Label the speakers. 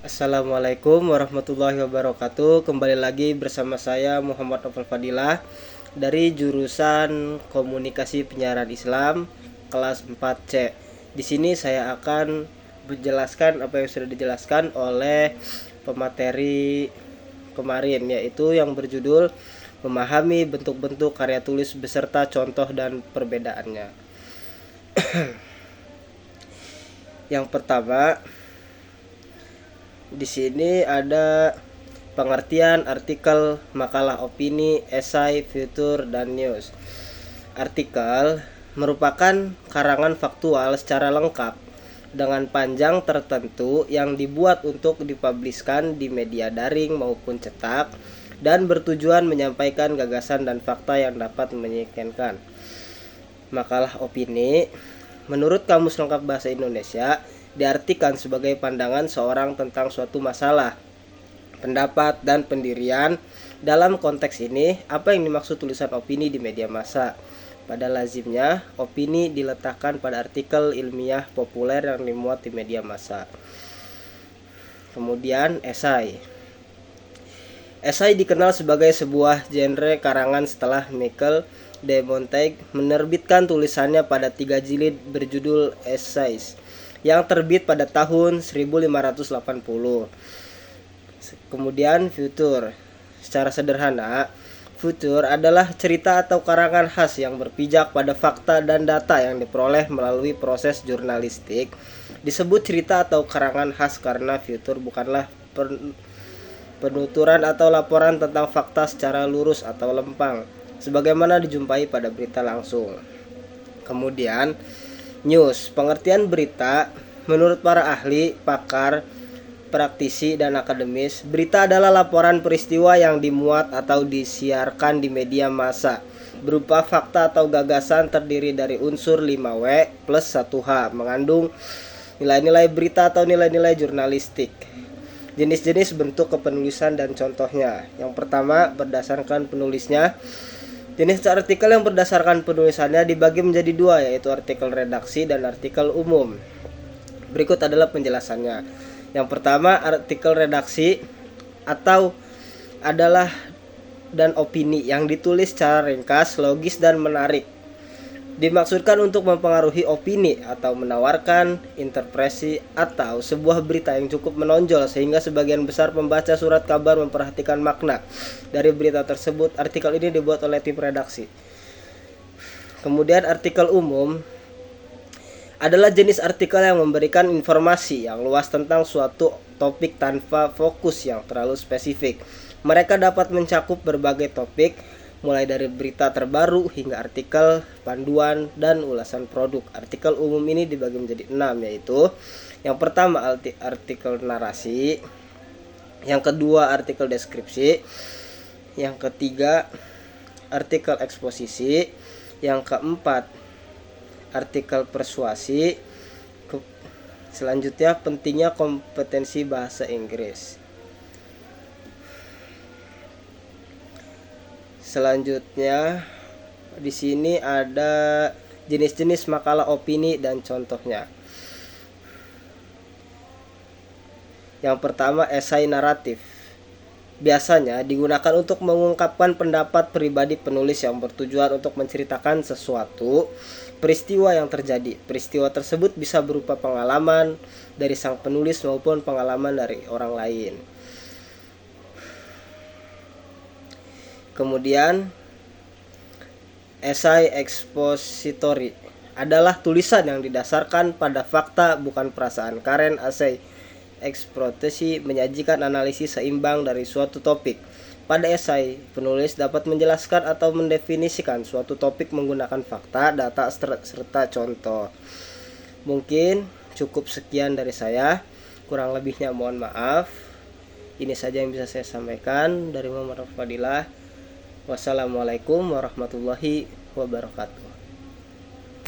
Speaker 1: Assalamualaikum warahmatullahi wabarakatuh. Kembali lagi bersama saya Muhammad Novel Fadilah dari jurusan Komunikasi Penyiaran Islam kelas 4C. Di sini saya akan menjelaskan apa yang sudah dijelaskan oleh pemateri kemarin, yaitu yang berjudul memahami bentuk-bentuk karya tulis beserta contoh dan perbedaannya. Yang pertama, di sini ada pengertian artikel, makalah opini, esai, fitur, dan news. Artikel merupakan karangan faktual secara lengkap dengan panjang tertentu yang dibuat untuk dipubliskan di media daring maupun cetak dan bertujuan menyampaikan gagasan dan fakta yang dapat meyakinkan. Makalah opini menurut Kamus Lengkap Bahasa Indonesia diartikan sebagai pandangan seorang tentang suatu masalah, pendapat, dan pendirian. Dalam konteks ini, apa yang dimaksud tulisan opini di media massa? Pada lazimnya, opini diletakkan pada artikel ilmiah populer yang dimuat di media massa. Kemudian, esai. Esai dikenal sebagai sebuah genre karangan setelah Michel de Montaigne menerbitkan tulisannya pada 3 jilid berjudul Essays yang terbit pada tahun 1580. Kemudian futur. Secara sederhana, futur adalah cerita atau karangan khas yang berpijak pada fakta dan data yang diperoleh melalui proses jurnalistik. Disebut cerita atau karangan khas karena futur bukanlah penuturan atau laporan tentang fakta secara lurus atau lempang, sebagaimana dijumpai pada berita langsung. Kemudian, news, pengertian berita menurut para ahli, pakar, praktisi, dan akademis. Berita adalah laporan peristiwa yang dimuat atau disiarkan di media massa berupa fakta atau gagasan terdiri dari unsur 5W plus 1H, mengandung nilai-nilai berita atau nilai-nilai jurnalistik. Jenis-jenis bentuk kepenulisan dan contohnya. Yang pertama, berdasarkan penulisnya. Jenis artikel yang berdasarkan penulisannya dibagi menjadi dua, yaitu artikel redaksi dan artikel umum. Berikut adalah penjelasannya. Yang pertama, artikel redaksi atau adalah dan opini yang ditulis secara ringkas, logis, dan menarik. Dimaksudkan untuk mempengaruhi opini atau menawarkan interpretasi atau sebuah berita yang cukup menonjol sehingga sebagian besar pembaca surat kabar memperhatikan makna dari berita tersebut. Artikel ini dibuat oleh tim redaksi. Kemudian artikel umum adalah jenis artikel yang memberikan informasi yang luas tentang suatu topik tanpa fokus yang terlalu spesifik. Mereka dapat mencakup berbagai topik, mulai dari berita terbaru hingga artikel, panduan, dan ulasan produk. Artikel umum ini dibagi menjadi 6, yaitu yang pertama artikel narasi, yang kedua artikel deskripsi, yang ketiga artikel eksposisi, yang keempat artikel persuasi. Selanjutnya pentingnya kompetensi bahasa Inggris. Selanjutnya di sini ada jenis-jenis makalah opini dan contohnya. Yang pertama, esai naratif. Biasanya digunakan untuk mengungkapkan pendapat pribadi penulis yang bertujuan untuk menceritakan sesuatu peristiwa yang terjadi. Peristiwa tersebut bisa berupa pengalaman dari sang penulis maupun pengalaman dari orang lain. Kemudian, esai expository adalah tulisan yang didasarkan pada fakta bukan perasaan. Karen esai eksprotesi menyajikan analisis seimbang dari suatu topik. Pada esai, penulis dapat menjelaskan atau mendefinisikan suatu topik menggunakan fakta, data, serta contoh. Mungkin cukup sekian dari saya. Kurang lebihnya mohon maaf. Ini saja yang bisa saya sampaikan dari Muhammad Fadilah. Wassalamualaikum warahmatullahi wabarakatuh.